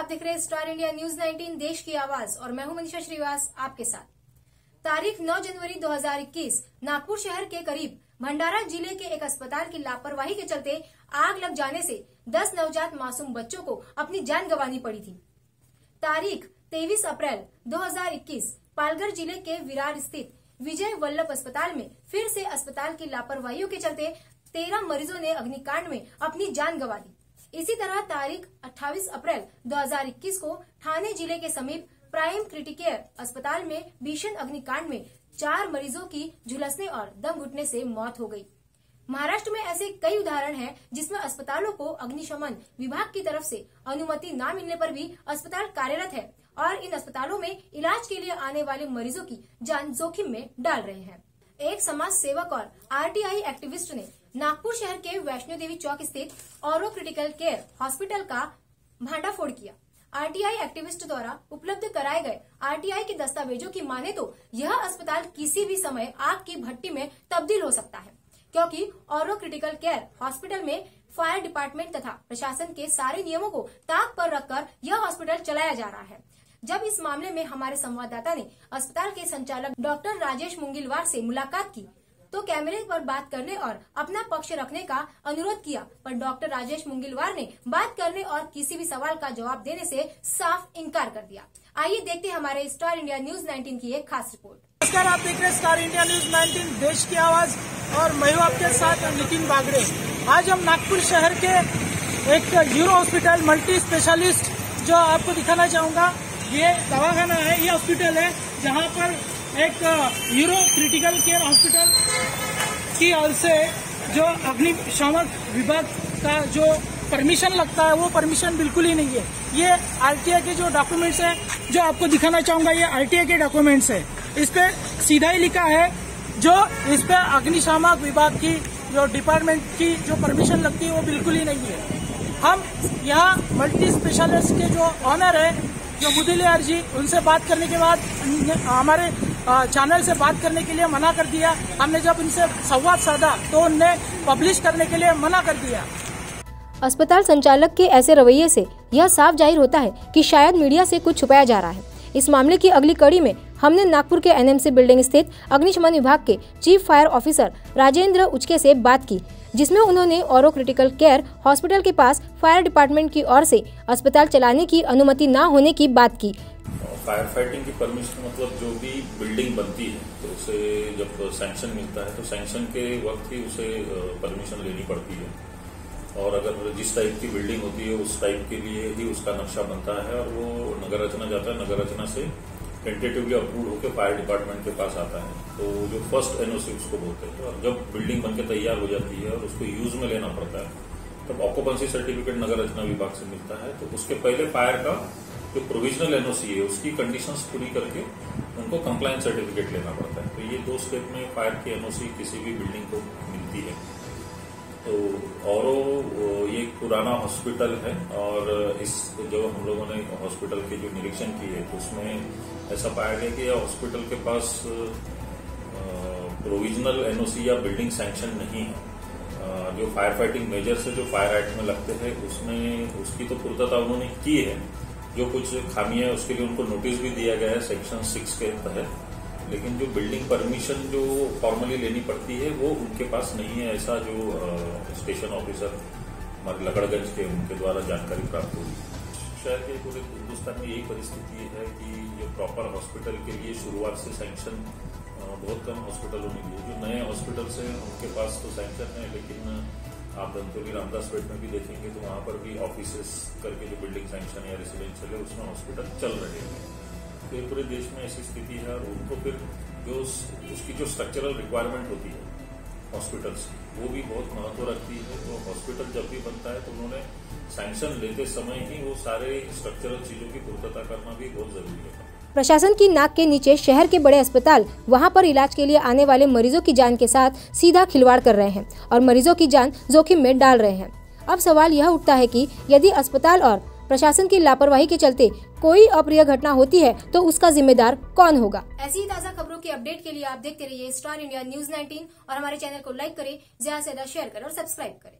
देख रहे हैं स्टार इंडिया न्यूज 19 देश की आवाज और मैं हूं मनीषा श्रीवास आपके साथ। तारीख 9 जनवरी 2021 नागपुर शहर के करीब भंडारा जिले के एक अस्पताल की लापरवाही के चलते आग लग जाने से 10 नवजात मासूम बच्चों को अपनी जान गंवानी पड़ी थी। तारीख 23 अप्रैल 2021 पालघर जिले के विरार स्थित विजय वल्लभ अस्पताल में फिर से अस्पताल की लापरवाहियों के चलते 13 मरीजों ने अग्निकांड में अपनी जान गंवा दी। इसी तरह तारीख 28 अप्रैल 2021 को ठाणे जिले के समीप प्राइम क्रिटिकेयर अस्पताल में भीषण अग्निकांड में 4 मरीजों की झुलसने और दम घुटने से मौत हो गई। महाराष्ट्र में ऐसे कई उदाहरण हैं जिसमें अस्पतालों को अग्निशमन विभाग की तरफ से अनुमति न मिलने पर भी अस्पताल कार्यरत है और इन अस्पतालों में इलाज के लिए आने वाले मरीजों की जान जोखिम में डाल रहे हैं। एक समाज सेवक और आरटीआई एक्टिविस्ट ने नागपुर शहर के वैष्णो देवी चौक स्थित औरो क्रिटिकल केयर हॉस्पिटल का भांडाफोड़ किया। आरटीआई एक्टिविस्ट द्वारा उपलब्ध कराए गए आरटीआई के दस्तावेजों की माने तो यह अस्पताल किसी भी समय आग की भट्टी में तब्दील हो सकता है, क्योंकि औरो क्रिटिकल केयर हॉस्पिटल में फायर डिपार्टमेंट तथा प्रशासन के सारे नियमों को ताक पर रखकर यह हॉस्पिटल चलाया जा रहा है। जब इस मामले में हमारे संवाददाता ने अस्पताल के संचालक डॉक्टर राजेश मुंगिलवार से मुलाकात की तो कैमरे पर बात करने और अपना पक्ष रखने का अनुरोध किया, पर डॉक्टर राजेश मुंगिलवार ने बात करने और किसी भी सवाल का जवाब देने से साफ इनकार कर दिया। आइए देखते हैं हमारे स्टार इंडिया न्यूज 19 की एक खास रिपोर्ट। नमस्कार, आप देख रहे हैं स्टार इंडिया न्यूज 19 देश की आवाज और मैं हूं आपके साथ नितिन बागड़े। आज हम नागपुर शहर के एक यूरो हॉस्पिटल मल्टी स्पेशलिस्ट जो आपको दिखाना चाहूंगा। ये दवाखाना है, ये हॉस्पिटल है जहां पर एक यूरो क्रिटिकल केयर हॉस्पिटल की ओर से जो अग्निशामक विभाग का जो परमिशन लगता है वो परमिशन बिल्कुल ही नहीं है। ये आरटीआई के जो डॉक्यूमेंट्स है जो आपको दिखाना चाहूंगा, ये आरटीआई के डॉक्यूमेंट्स है। इस पे सीधा ही लिखा है जो इस पे अग्निशामक विभाग की जो डिपार्टमेंट की जो परमिशन लगती है वो बिल्कुल ही नहीं है। हम यहाँ मल्टी स्पेशलिस्ट के जो ऑनर है जो मुदलियार जी, उनसे बात करने के बाद हमारे चैनल से बात करने के लिए मना कर दिया। हमने जब उनसे संवाद साधा तो उनने पब्लिश करने के लिए मना कर दिया। अस्पताल संचालक के ऐसे रवैये से यह साफ जाहिर होता है कि शायद मीडिया से कुछ छुपाया जा रहा है। इस मामले की अगली कड़ी में हमने नागपुर के एनएमसी बिल्डिंग स्थित अग्निशमन विभाग के चीफ फायर ऑफिसर राजेंद्र उचके से बात की, जिसमें उन्होंने औरो क्रिटिकल केयर हॉस्पिटल के पास फायर डिपार्टमेंट की ओर से अस्पताल चलाने की अनुमति न होने की बात की। फायर फाइटिंग की परमिशन मतलब जो भी बिल्डिंग बनती है तो उसे जब सैंक्शन मिलता है तो सैंक्शन के वक्त ही उसे परमिशन लेनी पड़ती है, और अगर जिस टाइप की बिल्डिंग होती है उस टाइप के लिए ही उसका नक्शा बनता है और वो नगर रचना जाता है। नगर रचना से टेंटेटिवली अप्रूव होकर फायर डिपार्टमेंट के पास आता है, तो जो फर्स्ट एनओसी उसको बोलते हैं। और जब बिल्डिंग बनकर तैयार हो जाती है और उसको यूज में लेना पड़ता है तब ऑक्यूपेंसी सर्टिफिकेट नगर रचना विभाग से मिलता है। तो उसके पहले फायर का जो प्रोविजनल एनओसी है उसकी कंडीशंस पूरी करके उनको कंप्लायंस सर्टिफिकेट लेना पड़ता है। तो ये 2 स्टेप में फायर की एनओसी किसी भी बिल्डिंग को मिलती है। तो औरो ये एक पुराना हॉस्पिटल है और इस जो हम लोगों ने हॉस्पिटल के जो निरीक्षण किए तो उसमें ऐसा पाया गया कि यह हॉस्पिटल के पास प्रोविजनल एनओसी या बिल्डिंग सैंक्शन नहीं है। जो फायर फाइटिंग मेजर्स है जो फायर एक्ट में लगते हैं उसमें उसकी तो पूर्तता उन्होंने की है। जो कुछ खामी है उसके लिए उनको नोटिस भी दिया गया है सेक्शन 6 के तहत, लेकिन जो बिल्डिंग परमिशन जो फॉर्मली लेनी पड़ती है वो उनके पास नहीं है। ऐसा जो स्टेशन ऑफिसर हमारे लगड़गंज के उनके द्वारा जानकारी प्राप्त हुई। शहर के पूरे हिंदुस्तान में यही परिस्थिति है कि ये प्रॉपर हॉस्पिटल के लिए शुरुआत से सैंक्शन बहुत कम हॉस्पिटलों में लिए। जो नए हॉस्पिटल्स हैं उनके पास तो सैंक्शन है, लेकिन आप धनतोली रामदासपेट में भी देखेंगे तो वहां पर भी ऑफिसेस करके जो बिल्डिंग सैंक्शन या रेसिडेंशियल है उसमें हॉस्पिटल चल रहे हैं। तो ये पूरे देश में ऐसी स्थिति है और उनको फिर जो उसकी जो स्ट्रक्चरल रिक्वायरमेंट होती है हॉस्पिटल्स की वो भी बहुत महत्व रखती है। तो हॉस्पिटल जब भी बनता है तो उन्होंने सैंक्शन लेते समय ही वो सारे स्ट्रक्चरल चीजों की पूर्तता करना भी बहुत जरूरी है। प्रशासन की नाक के नीचे शहर के बड़े अस्पताल वहां पर इलाज के लिए आने वाले मरीजों की जान के साथ सीधा खिलवाड़ कर रहे हैं और मरीजों की जान जोखिम में डाल रहे हैं। अब सवाल यह उठता है कि यदि अस्पताल और प्रशासन की लापरवाही के चलते कोई अप्रिय घटना होती है तो उसका जिम्मेदार कौन होगा। ऐसी ही ताज़ा खबरों की अपडेट के लिए आप देखते रहिए स्टार इंडिया न्यूज 19 और हमारे चैनल को लाइक करें, ज्यादा से ज्यादा शेयर करें और सब्सक्राइब करें।